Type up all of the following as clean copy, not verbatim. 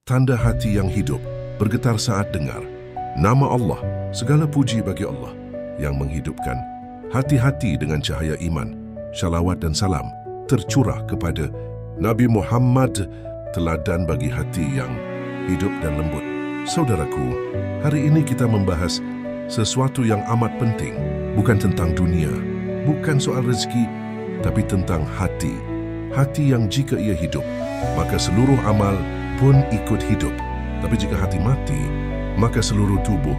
tanda hati yang hidup, bergetar saat dengar nama Allah. Segala puji bagi Allah yang menghidupkan hati-hati dengan cahaya iman. Shalawat dan salam tercurah kepada Nabi Muhammad, teladan bagi hati yang hidup dan lembut. Saudaraku, hari ini kita membahas sesuatu yang amat penting, bukan tentang dunia, bukan soal rezeki, tapi tentang hati. Hati yang jika ia hidup, maka seluruh amal pun ikut hidup. Tapi jika hati mati, maka seluruh tubuh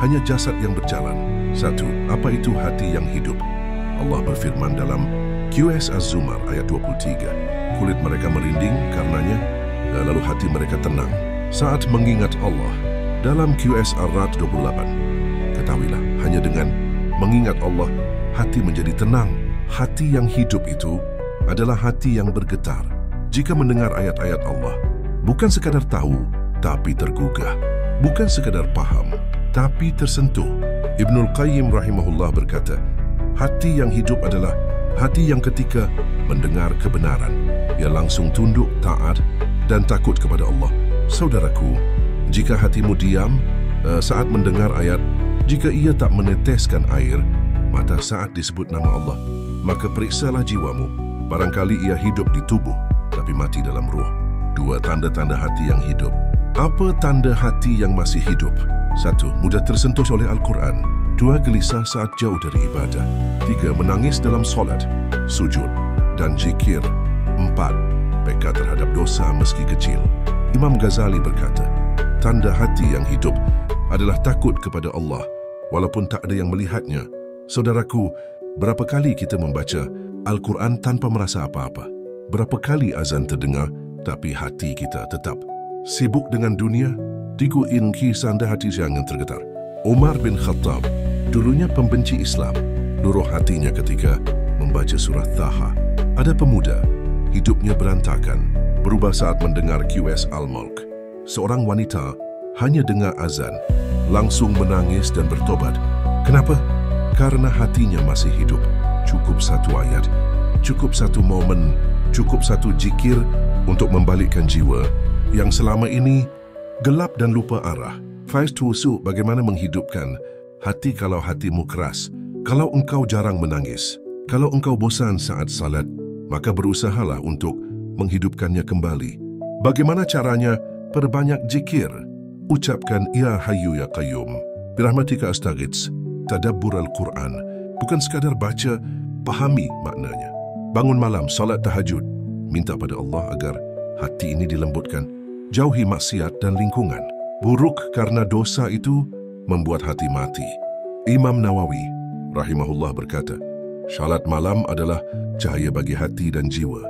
hanya jasad yang berjalan. Satu, apa itu hati yang hidup? Allah berfirman dalam QS Az-Zumar ayat 23, kulit mereka merinding karenanya, lalu hati mereka tenang saat mengingat Allah. Dalam QS Ar-Ra'd 28, ketahuilah, hanya dengan mengingat Allah, hati menjadi tenang. Hati yang hidup itu adalah hati yang bergetar jika mendengar ayat-ayat Allah. Bukan sekadar tahu, tapi tergugah. Bukan sekadar paham, tapi tersentuh. Ibnul Qayyim rahimahullah berkata, hati yang hidup adalah hati yang ketika mendengar kebenaran, ia langsung tunduk, taat, dan takut kepada Allah. Saudaraku, jika hatimu diam saat mendengar ayat, jika ia tak meneteskan air mata saat disebut nama Allah, maka periksalah jiwamu. Barangkali ia hidup di tubuh, tapi mati dalam ruh. Dua, tanda-tanda hati yang hidup. Apa tanda hati yang masih hidup? Satu, mudah tersentuh oleh Al-Quran. Dua, gelisah saat jauh dari ibadah. Tiga, menangis dalam solat, sujud, dan zikir. Empat, peka terhadap dosa meski kecil. Imam Ghazali berkata, tanda hati yang hidup adalah takut kepada Allah, walaupun tak ada yang melihatnya. Saudaraku, berapa kali kita membaca Al-Quran tanpa merasa apa-apa? Berapa kali azan terdengar, tapi hati kita tetap sibuk dengan dunia? Tikuin kisah hati yang tergetar. Umar bin Khattab, dulunya pembenci Islam, luruh hatinya ketika membaca surah Taha. Ada pemuda, hidupnya berantakan, berubah saat mendengar QS Al-Mulk. Seorang wanita hanya dengar azan, langsung menangis dan bertobat. Kenapa? Karena hatinya masih hidup. Cukup satu ayat, cukup satu momen, cukup satu zikir untuk membalikkan jiwa yang selama ini gelap dan lupa arah. Faiz Tusu, bagaimana menghidupkan hati kalau hatimu keras? Kalau engkau jarang menangis, kalau engkau bosan saat salat, maka berusahalah untuk menghidupkannya kembali. Bagaimana caranya? Perbanyak zikir. Ucapkan Ya Hayyu Ya Qayyum, birahmatika astaghits. Tadabbur Al-Quran, bukan sekadar baca, pahami maknanya. Bangun malam, salat tahajud, minta pada Allah agar hati ini dilembutkan. Jauhi maksiat dan lingkungan buruk, karena dosa itu membuat hati mati. Imam Nawawi rahimahullah berkata, salat malam adalah cahaya bagi hati dan jiwa.